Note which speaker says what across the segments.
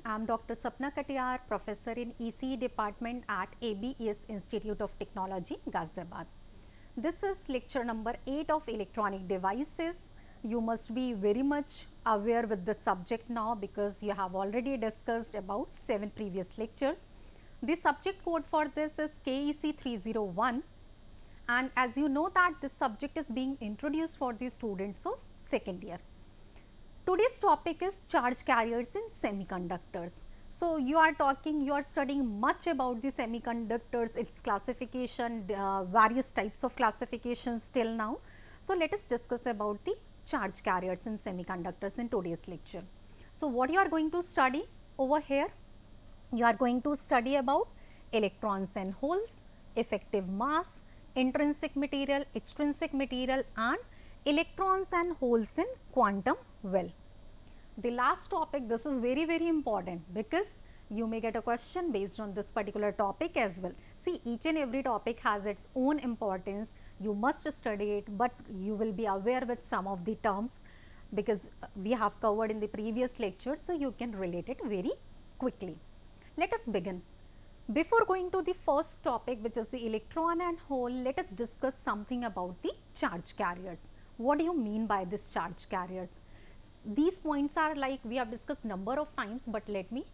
Speaker 1: I'm Dr. Sapna Katiyar, professor in ECE department at ABES Institute of Technology, Ghaziabad. This is lecture number 8 of electronic devices. You must be very much aware with the subject now because you have already discussed about 7 previous lectures. The subject code for this is KEC 301, and as you know that this subject is being introduced for the students of second year. Today's topic is charge carriers in semiconductors. So, you are studying much about the semiconductors, its classification, various types of classifications till now. So, let us discuss about the charge carriers in semiconductors in today's lecture. So, what you are going to study over here? You are going to study about electrons and holes, effective mass, intrinsic material, extrinsic material, and electrons and holes in quantum well. The last topic, this is very important because you may get a question based on this particular topic as well. See, each and every topic has its own importance. You must study it, but you will be aware with some of the terms because we have covered in the previous lecture, so you can relate it very quickly. Let us begin. Before going to the first topic, which is the electron and hole, let us discuss something about the charge carriers. What do you mean by this charge carriers? These points are like we have discussed number of times, but let me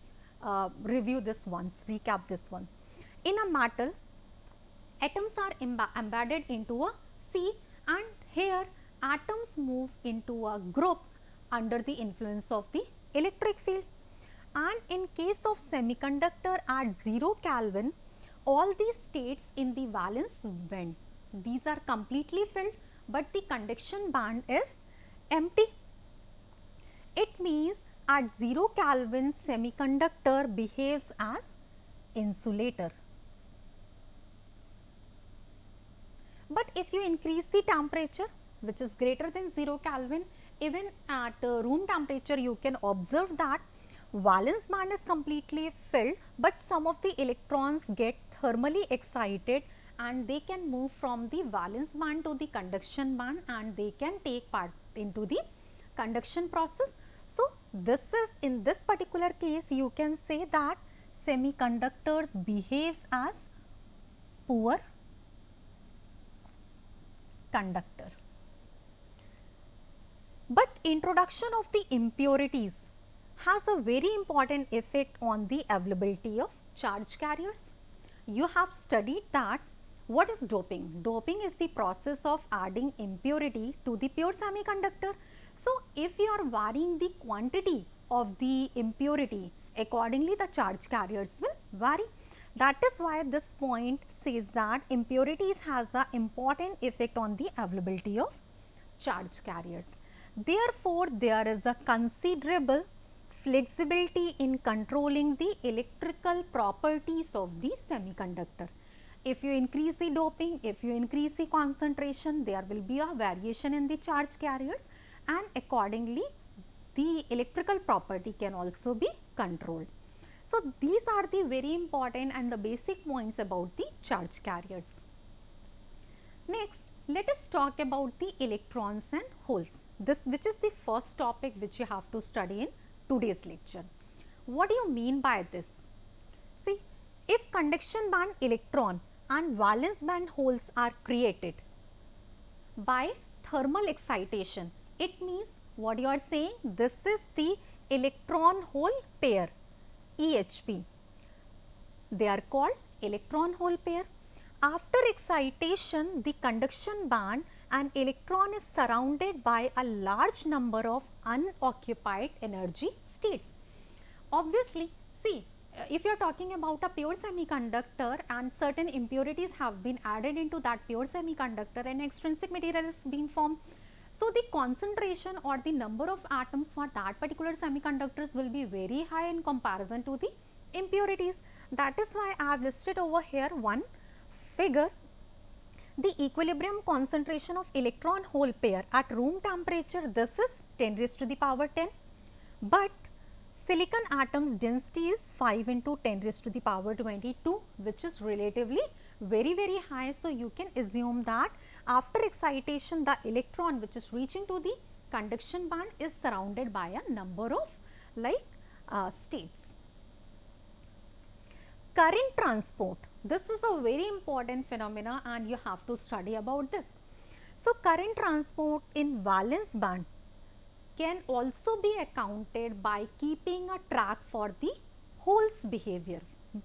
Speaker 1: review this once, recap this one. In a metal, atoms are embedded into a sea, and here atoms move into a group under the influence of the electric field. And in case of semiconductor at 0 Kelvin, all these states in the valence band, these are completely filled, but the conduction band is empty. It means at 0 Kelvin semiconductor behaves as insulator. But if you increase the temperature, which is greater than 0 Kelvin, even at room temperature you can observe that valence band is completely filled, but some of the electrons get thermally excited and they can move from the valence band to the conduction band and they can take part into the conduction process. So, this is in this particular case you can say that semiconductors behaves as poor conductor. But introduction of the impurities has a very important effect on the availability of charge carriers. You have studied that what is doping? Doping is the process of adding impurity to the pure semiconductor. So, if you are varying the quantity of the impurity, accordingly the charge carriers will vary. That is why this point says that impurities has an important effect on the availability of charge carriers. Therefore, there is a considerable flexibility in controlling the electrical properties of the semiconductor. If you increase the doping, if you increase the concentration, there will be a variation in the charge carriers, and accordingly the electrical property can also be controlled. So, these are the very important and the basic points about the charge carriers. Next, let us talk about the electrons and holes. This which is the first topic which you have to study in today's lecture. What do you mean by this? See, if conduction band electron and valence band holes are created by thermal excitation, it means what you are saying, this is the electron hole pair, EHP. They are called electron hole pair. After excitation, the conduction band and electron is surrounded by a large number of unoccupied energy states. Obviously, see, if you are talking about a pure semiconductor and certain impurities have been added into that pure semiconductor and extrinsic material is being formed. So, the concentration or the number of atoms for that particular semiconductors will be very high in comparison to the impurities. That is why I have listed over here one figure. The equilibrium concentration of electron hole pair at room temperature, this is 10 raised to the power 10, but silicon atoms density is 5 into 10 raised to the power 22, which is relatively very high. So, you can assume that after excitation the electron which is reaching to the conduction band is surrounded by a number of like states. Current transport, this is a very important phenomena and you have to study about this. So, current transport in valence band can also be accounted by keeping a track for the hole's behavior,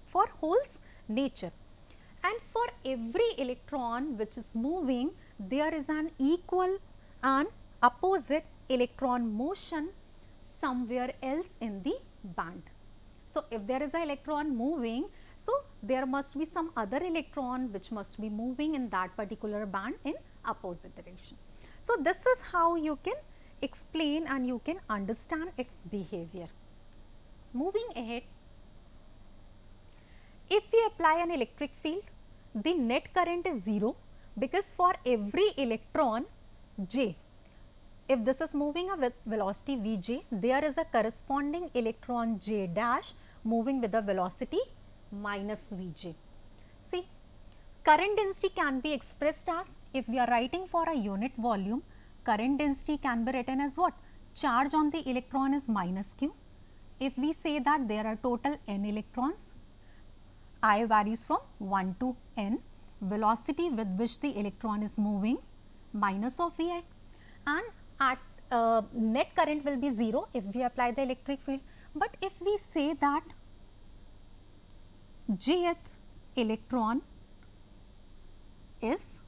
Speaker 1: for hole's nature. And for every electron which is moving, there is an equal and opposite electron motion somewhere else in the band. So, if there is an electron moving, so there must be some other electron which must be moving in that particular band in opposite direction. So, this is how you can explain and you can understand its behavior. Moving ahead, if we apply an electric field, the net current is 0 because for every electron j, if this is moving with velocity Vj, there is a corresponding electron j dash moving with a velocity minus Vj. See, current density can be expressed as, if we are writing for a unit volume, current density can be written as what? Charge on the electron is minus q. If we say that there are total n electrons, I varies from 1 to n, velocity with which the electron is moving minus of Vi, and at net current will be 0 if we apply the electric field. But if we say that jth electron is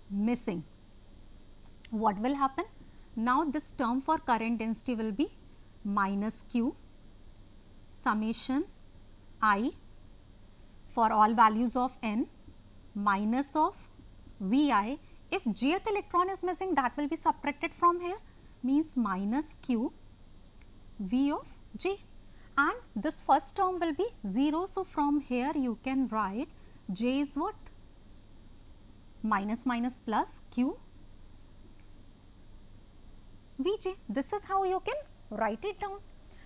Speaker 1: missing, what will happen? Now, this term for current density will be minus q summation I for all values of n minus of Vi. If jth electron is missing, that will be subtracted from here, means minus q V of j, and this first term will be 0. So, from here you can write j is what? Minus minus plus q Vj. This is how you can write it down.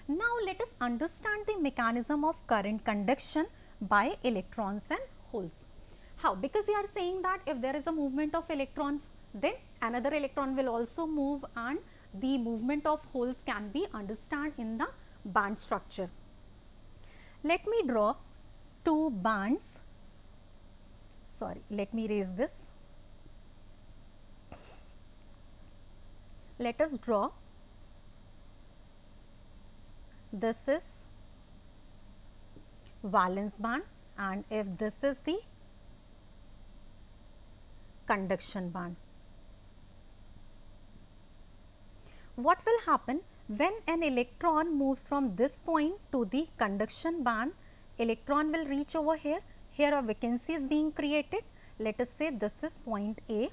Speaker 1: Now, let us understand the mechanism of current conduction by electrons and holes. How? Because we are saying that if there is a movement of electron, then another electron will also move, and the movement of holes can be understood in the band structure. Let me draw two bands. Sorry, let me erase this. Let us draw. This is valence band, and if this is the conduction band. What will happen when an electron moves from this point to the conduction band? Electron will reach over here. Here a vacancy is being created. Let us say this is point A.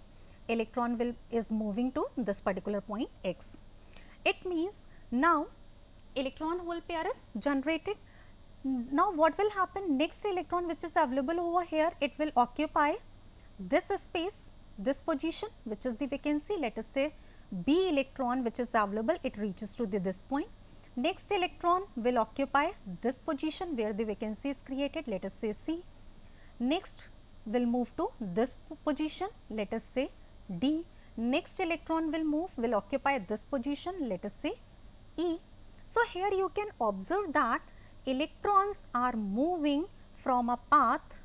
Speaker 1: Electron is moving to this particular point x. It means now electron hole pair is generated. Now, what will happen? Next electron which is available over here, it will occupy this space, this position which is the vacancy. Let us say B electron which is available, it reaches to this point. Next electron will occupy this position where the vacancy is created, let us say C. Next will move to this position, let us say D. Next electron will occupy this position, let us say E. So, here you can observe that electrons are moving from a path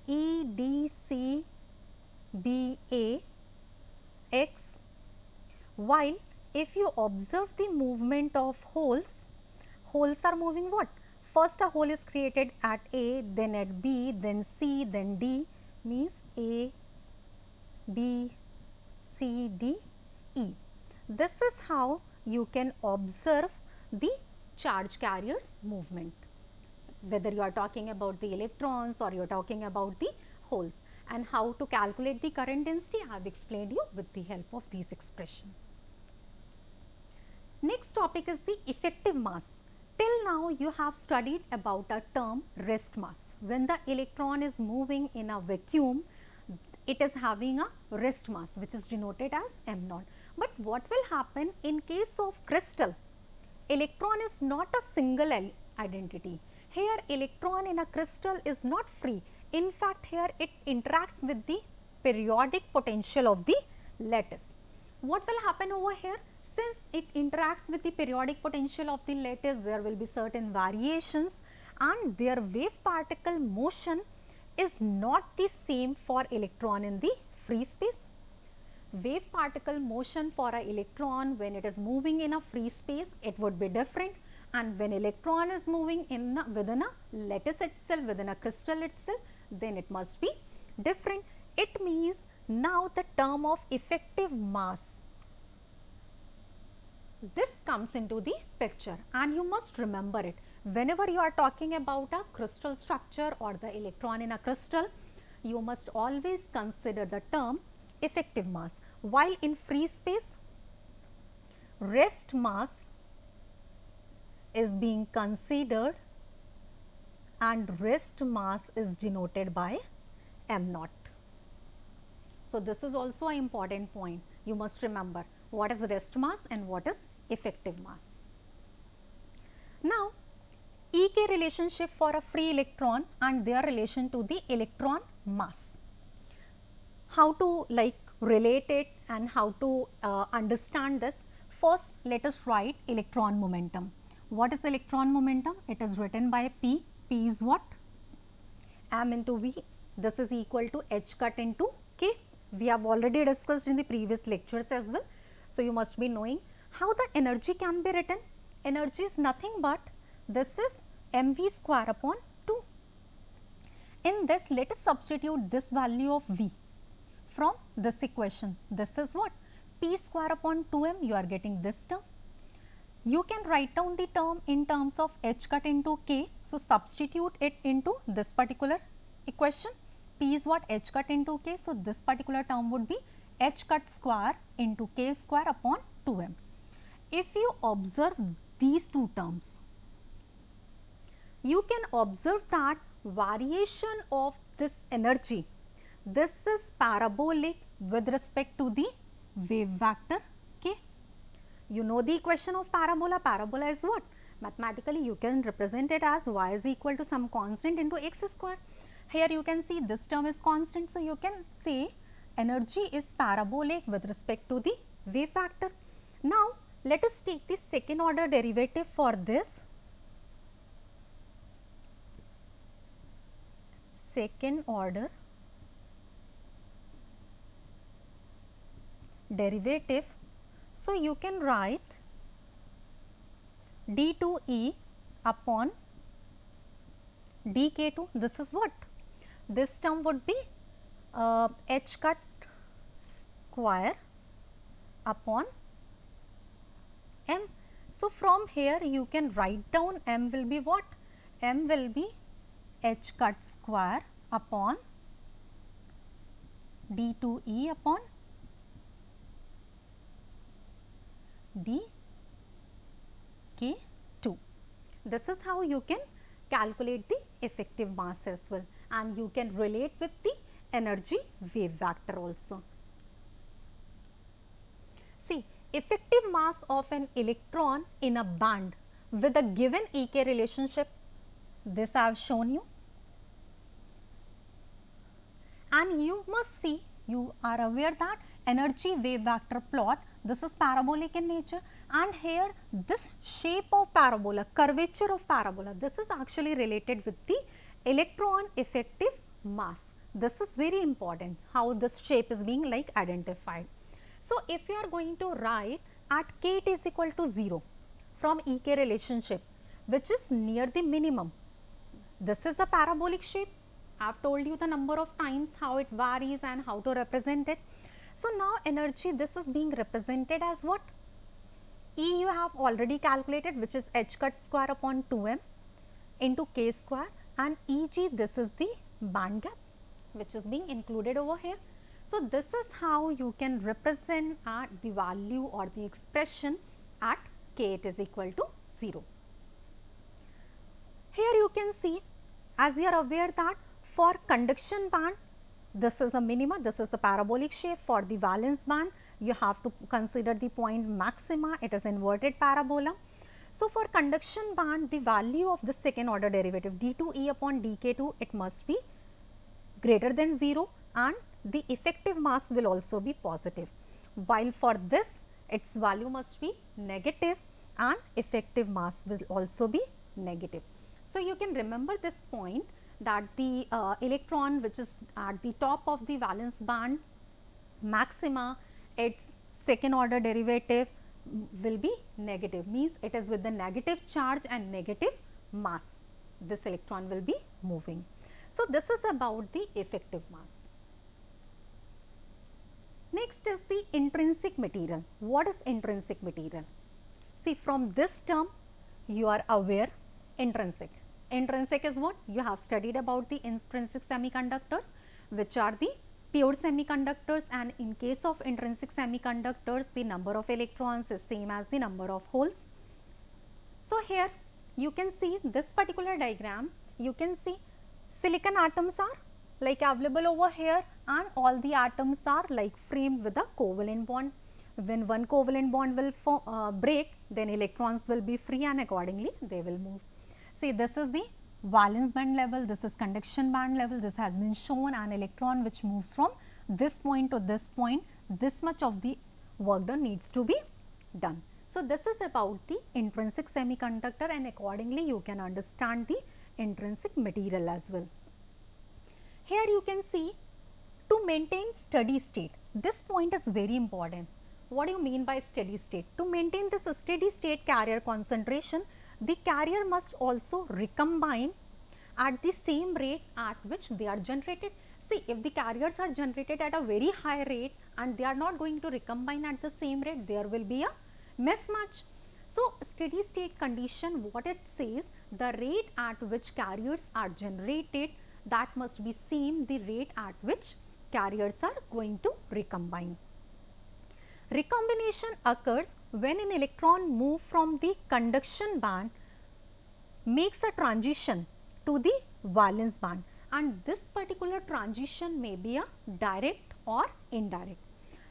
Speaker 1: E, D, C, B, A, X, while if you observe the movement of holes, holes are moving what? First a hole is created at A, then at B, then C, then D, means A, B, C, D, E. This is how you can observe the charge carriers movement, whether you are talking about the electrons or you are talking about the holes. And how to calculate the current density, I have explained you with the help of these expressions. Next topic is the effective mass. Till now you have studied about a term rest mass. When the electron is moving in a vacuum, it is having a rest mass which is denoted as m0. But what will happen in case of crystal? Electron is not a single identity. Here electron in a crystal is not free. In fact, here it interacts with the periodic potential of the lattice. What will happen over here? Since it interacts with the periodic potential of the lattice, there will be certain variations, and their wave particle motion is not the same for electron in the free space. Wave particle motion for an electron when it is moving in a free space, it would be different, and when electron is moving in within a lattice itself, within a crystal itself, then it must be different. It means now the term of effective mass, this comes into the picture, and you must remember it whenever you are talking about a crystal structure or the electron in a crystal. You must always consider the term effective mass, while in free space rest mass is being considered and rest mass is denoted by m naught. So, this is also an important point. You must remember what is rest mass and what is effective mass. Now, EK relationship for a free electron and their relation to the electron mass. How to relate it and how to understand this? First, let us write electron momentum. What is electron momentum? It is written by P. P is what? M into V. This is equal to h cut into K. We have already discussed in the previous lectures as well. So, you must be knowing how the energy can be written. Energy is nothing but this is mv square upon 2. In this, let us substitute this value of V from this equation. This is what? P square upon 2m, you are getting this term. You can write down the term in terms of h cut into K. So, substitute it into this particular equation. P is what? H cut into K. So, this particular term would be h cut square into K square upon 2m. If you observe these two terms, you can observe that variation of this energy, this is parabolic with respect to the wave vector K. You know the equation of parabola. Parabola is what? Mathematically, you can represent it as y is equal to some constant into x square. Here you can see this term is constant. So, you can say energy is parabolic with respect to the wave vector. Now, let us take the second order derivative for this. Second order derivative. So, you can write d2e upon dk2. This is what? This term would be h cut square upon m. So, from here you can write down m will be what? M will be h cut square upon d2e upon dk2. This is how you can calculate the effective mass as well, and you can relate with the energy wave vector also. See, effective mass of an electron in a band with a given EK relationship, this I have shown you, and you must see, you are aware that energy wave vector plot, this is parabolic in nature, and here this shape of parabola, curvature of parabola, this is actually related with the electron effective mass. This is very important, how this shape is being identified. So, if you are going to write at k it is equal to 0 from EK relationship, which is near the minimum, this is a parabolic shape. I have told you the number of times how it varies and how to represent it. So, now energy, this is being represented as what? E you have already calculated, which is h cut square upon 2m into k square, and Eg, this is the band gap which is being included over here. So, this is how you can represent at the value or the expression at k it is equal to 0. Here you can see, as you are aware that for conduction band, this is a minima, this is the parabolic shape. For the valence band, you have to consider the point maxima, it is inverted parabola. So, for conduction band, the value of the second order derivative d2e upon dk2, it must be greater than 0, and the effective mass will also be positive, while for this its value must be negative and effective mass will also be negative. So you can remember this point that the electron which is at the top of the valence band maxima, its second order derivative will be negative, means it is with the negative charge and negative mass this electron will be moving. So this is about the effective mass. Next is the intrinsic material. What is intrinsic material? See, from this term you are aware intrinsic. Intrinsic is what? You have studied about the intrinsic semiconductors, which are the pure semiconductors, and in case of intrinsic semiconductors the number of electrons is same as the number of holes. So here you can see this particular diagram, you can see silicon atoms are like available over here, and all the atoms are like framed with a covalent bond. When one covalent bond will break, then electrons will be free and accordingly they will move. See, this is the valence band level, this is conduction band level, this has been shown, an electron which moves from this point to this point, this much of the work done needs to be done. So this is about the intrinsic semiconductor, and accordingly you can understand the intrinsic material as well. Here you can see, to maintain steady state, this point is very important. What do you mean by steady state? To maintain this steady state carrier concentration, the carrier must also recombine at the same rate at which they are generated. See, if the carriers are generated at a very high rate and they are not going to recombine at the same rate, there will be a mismatch. So, steady state condition, what it says, the rate at which carriers are generated, that must be same the rate at which carriers are going to recombine. Recombination occurs when an electron moves from the conduction band, makes a transition to the valence band, and this particular transition may be a direct or indirect.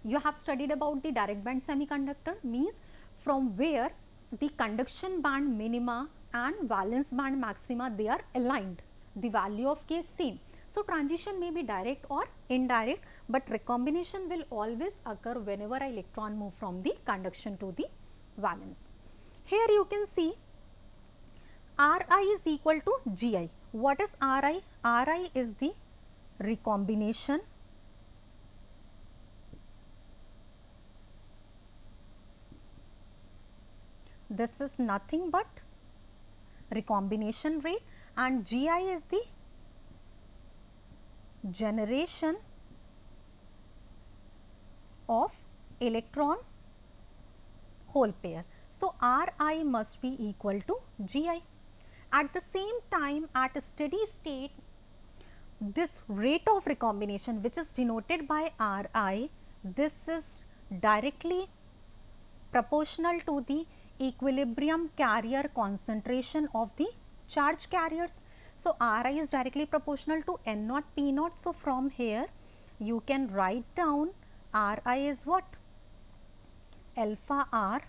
Speaker 1: You have studied about the direct band semiconductor, means from where the conduction band minima and valence band maxima, they are aligned, the value of K is same. So transition may be direct or indirect, but recombination will always occur whenever an electron move from the conduction to the valence. Here you can see Ri is equal to Gi. What is Ri? Ri is the recombination this is nothing but recombination rate, and Gi is the generation of electron hole pair. So Ri must be equal to Gi. At the same time, at a steady state, this rate of recombination, which is denoted by Ri, this is directly proportional to the equilibrium carrier concentration of the charge carriers. So Ri is directly proportional to N naught P naught. So from here you can write down Ri is what? Alpha R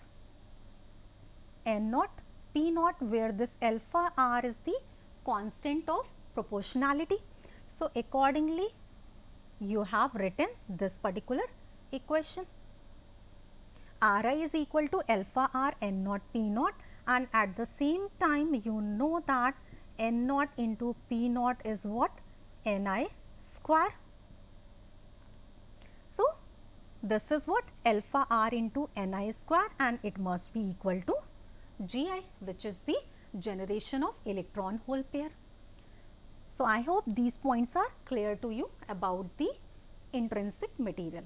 Speaker 1: N naught P naught, where this alpha R is the constant of proportionality. So accordingly you have written this particular equation. Ri is equal to alpha R N naught P naught, and at the same time you know that N naught into P naught is what? Ni square. So this is what? Alpha R into Ni square, and it must be equal to Gi, which is the generation of electron hole pair. So I hope these points are clear to you about the intrinsic material.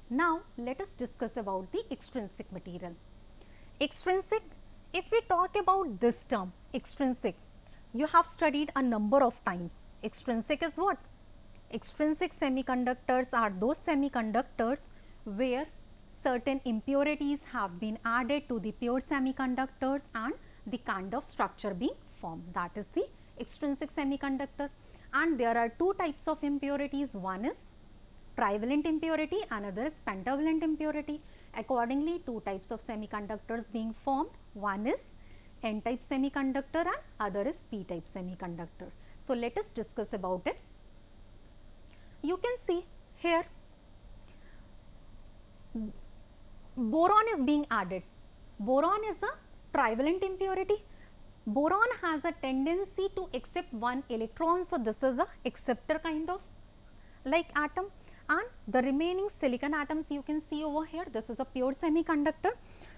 Speaker 1: Now let us discuss about the extrinsic material. Extrinsic, if we talk about this term, extrinsic, you have studied a number of times. Extrinsic is what? Extrinsic semiconductors are those semiconductors where certain impurities have been added to the pure semiconductors and the kind of structure being formed. That is the extrinsic semiconductor. And there are two types of impurities. One is trivalent impurity, another is pentavalent impurity. Accordingly, two types of semiconductors being formed. One is N-type semiconductor and other is P-type semiconductor. So let us discuss about it. You can see here boron is being added. Boron is a trivalent impurity. Boron has a tendency to accept one electron, so this is a acceptor kind of like atom, and the remaining silicon atoms you can see over here, this is a pure semiconductor.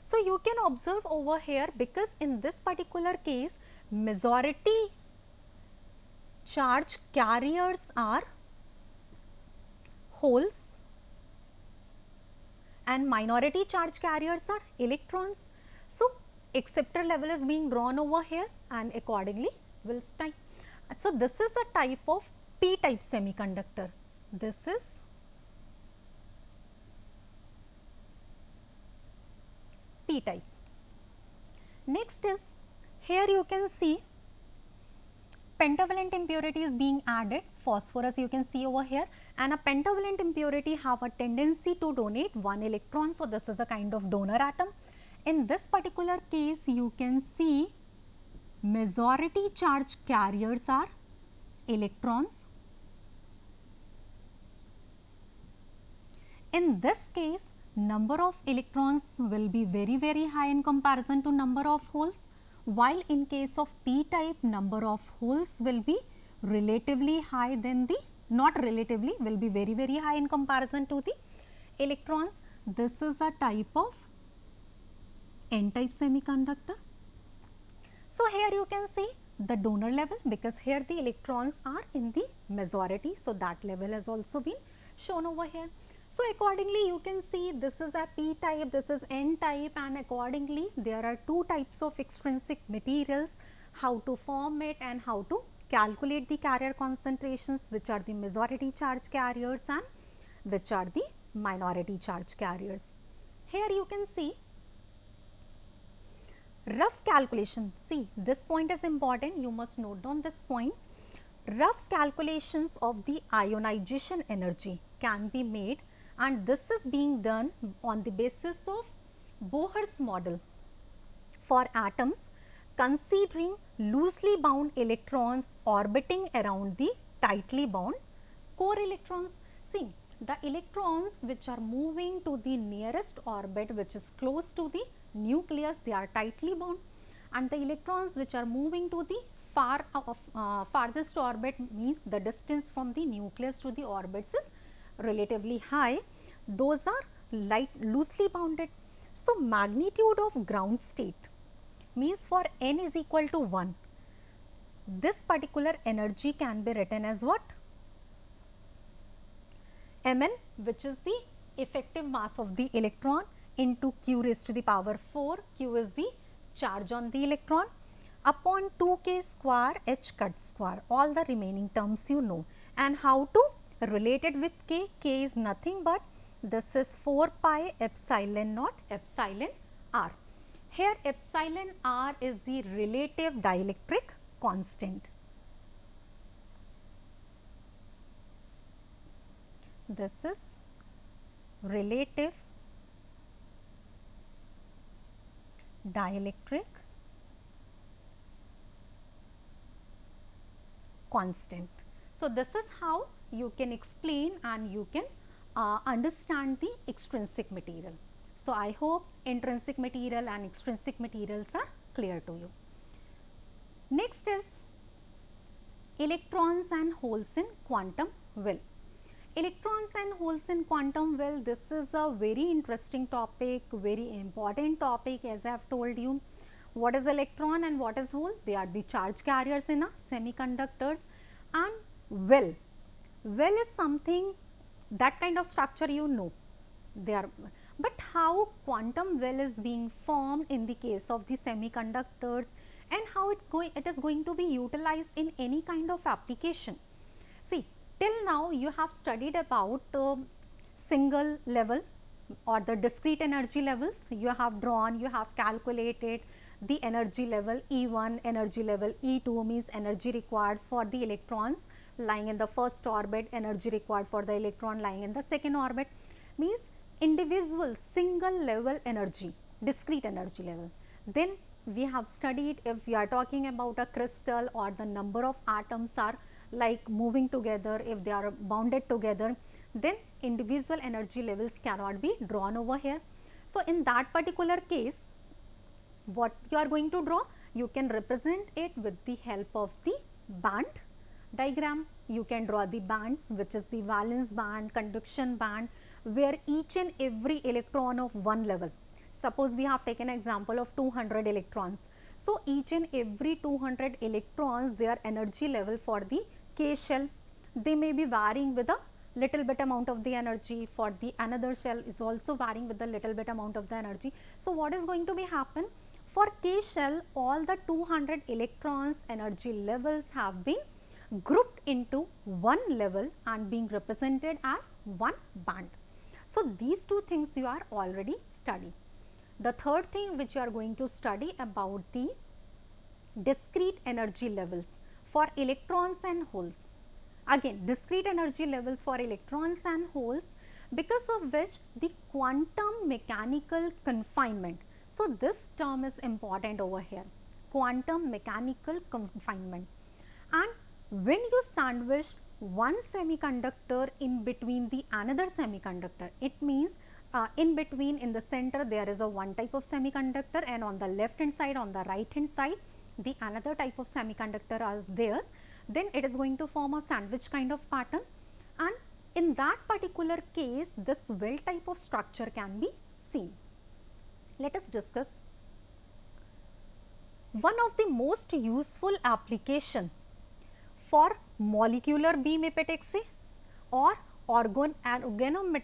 Speaker 1: So you can observe over here, because in this particular case majority charge carriers are holes and minority charge carriers are electrons. So acceptor level is being drawn over here and accordingly Wills type. So this is a type of p type semiconductor. This is p type. Next is, here you can see pentavalent impurity is being added, phosphorus you can see over here, and a pentavalent impurity have a tendency to donate one electron. So this is a kind of donor atom. In this particular case you can see majority charge carriers are electrons. In this case number of electrons will be very high in comparison to number of holes, while in case of p type number of holes will be relatively high than the, not relatively, will be very high in comparison to the electrons. This is a type of n type semiconductor. So here you can see the donor level, because here the electrons are in the majority, so that level has also been shown over here. So accordingly you can see this is a p type, this is n type, and accordingly there are two types of extrinsic materials, how to form it and how to calculate the carrier concentrations, which are the majority charge carriers and which are the minority charge carriers. Here you can see rough calculation. See, this point is important, you must note down this point. Rough calculations of the ionization energy can be made, and this is being done on the basis of Bohr's model for atoms considering loosely bound electrons orbiting around the tightly bound core electrons. See, the electrons which are moving to the nearest orbit, which is close to the nucleus, they are tightly bound, and the electrons which are moving to the farthest orbit, means the distance from the nucleus to the orbits is relatively high, those are loosely bounded. So magnitude of ground state means for n is equal to 1, this particular energy can be written as what? Mn, which is the effective mass of the electron, into q raised to the power 4, q is the charge on the electron, upon 2k square h cut square, all the remaining terms you know. And how to relate it with k? K is nothing but this is 4 pi epsilon naught epsilon r. Here epsilon r is the relative dielectric constant. This is relative dielectric constant. So this is how you can explain and you can understand the extrinsic material. So I hope intrinsic material and extrinsic materials are clear to you. Next is electrons and holes in quantum well. Electrons and holes in quantum well, this is a very interesting topic, very important topic, as I have told you. What is electron and what is hole? They are the charge carriers in a semiconductors. And well is something, that kind of structure you know, they are, but how quantum well is being formed in the case of the semiconductors and how it is going to be utilized in any kind of application. See, till now you have studied about single level or the discrete energy levels. You have drawn, you have calculated the energy level E1, energy level E2 means energy required for the electrons lying in the first orbit, energy required for the electron lying in the second orbit, means individual single level energy, discrete energy level. Then we have studied, if we are talking about a crystal or the number of atoms are like moving together, if they are bounded together, then individual energy levels cannot be drawn over here. So in that particular case, what you are going to draw? you can represent it with the help of the band diagram. You can draw the bands, which is the valence band, conduction band, where each and every electron of one level, suppose we have taken an example of 200 electrons. So, each and every 200 electrons, their energy level for the K shell, they may be varying with a little bit amount of the energy. For the another shell is also varying with a little bit amount of the energy. So, what is going to be happen? For K shell, all the 200 electrons energy levels have been grouped into one level and being represented as one band. So, these two things you are already studying. The third thing which you are going to study about the discrete energy levels for electrons and holes. Again, discrete energy levels for electrons and holes, because of which the quantum mechanical confinement. So, this term is important over here, quantum mechanical confinement. And when you sandwich one semiconductor in between the another semiconductor, it means in between, in the center, there is a one type of semiconductor, and on the left hand side, on the right hand side, the another type of semiconductor are theirs, then it is going to form a sandwich kind of pattern, and in that particular case, this well type of structure can be seen. Let us discuss. One of the most useful application for molecular beam epitaxy or organometallic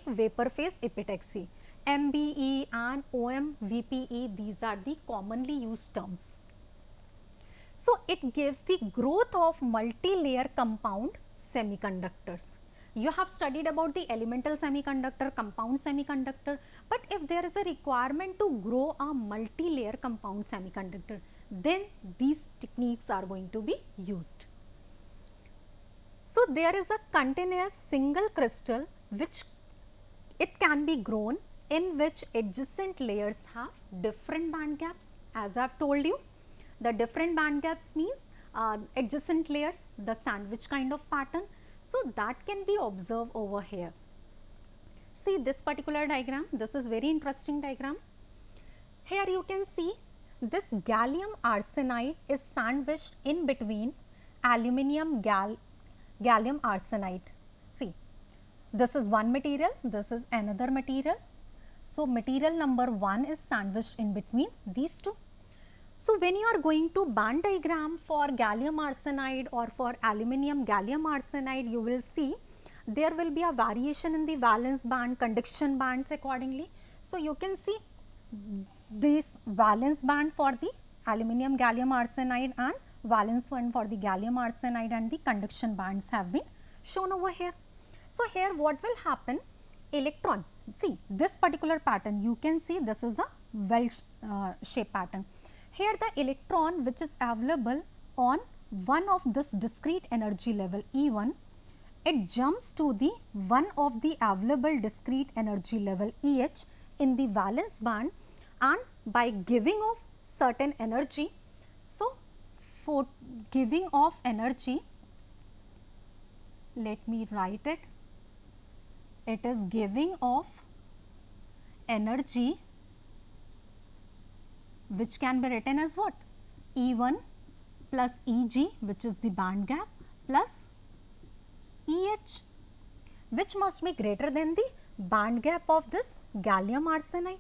Speaker 1: vapor phase epitaxy, MBE and OMVPE, these are the commonly used terms. So, it gives the growth of multi-layer compound semiconductors. You have studied about the elemental semiconductor, compound semiconductor, but if there is a requirement to grow a multi-layer compound semiconductor, then these techniques are going to be used. So, there is a continuous single crystal which it can be grown, in which adjacent layers have different band gaps. As I have told you, the different band gaps means adjacent layers, the sandwich kind of pattern. So, that can be observed over here. See this particular diagram, this is very interesting diagram. Here you can see this gallium arsenide is sandwiched in between aluminum gallium arsenide. See, this is one material, this is another material. So, material number 1 is sandwiched in between these two. So, when you are going to band diagram for gallium arsenide or for aluminum gallium arsenide, you will see there will be a variation in the valence band, conduction bands accordingly. So, you can see this valence band for the aluminum gallium arsenide and valence one for the gallium arsenide, and the conduction bands have been shown over here. So, here what will happen, electron, see this particular pattern, you can see this is a well shaped pattern. Here the electron which is available on one of this discrete energy level E1, it jumps to the one of the available discrete energy level EH in the valence band, and by giving off certain energy, so for giving off energy, let me write it, it is giving off energy which can be written as what? E1 plus Eg, which is the band gap, plus EH, which must be greater than the band gap of this gallium arsenide.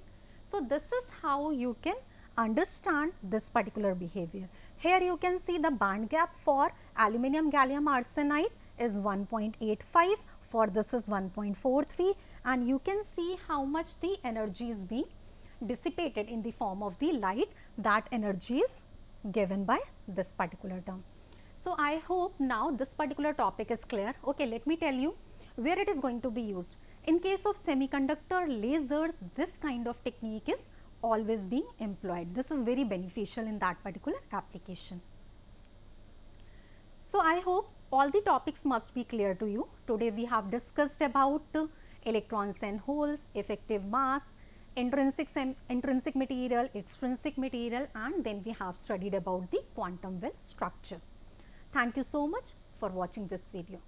Speaker 1: So, this is how you can understand this particular behavior. Here you can see the band gap for aluminum gallium arsenide is 1.85, for this is 1.43, and you can see how much the energy is being dissipated in the form of the light. That energy is given by this particular term. So, I hope now this particular topic is clear. Okay, let me tell you where it is going to be used. In case of semiconductor lasers, this kind of technique is always being employed. This is very beneficial in that particular application. So, I hope all the topics must be clear to you. Today we have discussed about electrons and holes, effective mass, intrinsic material, extrinsic material, and then we have studied about the quantum well structure. Thank you so much for watching this video.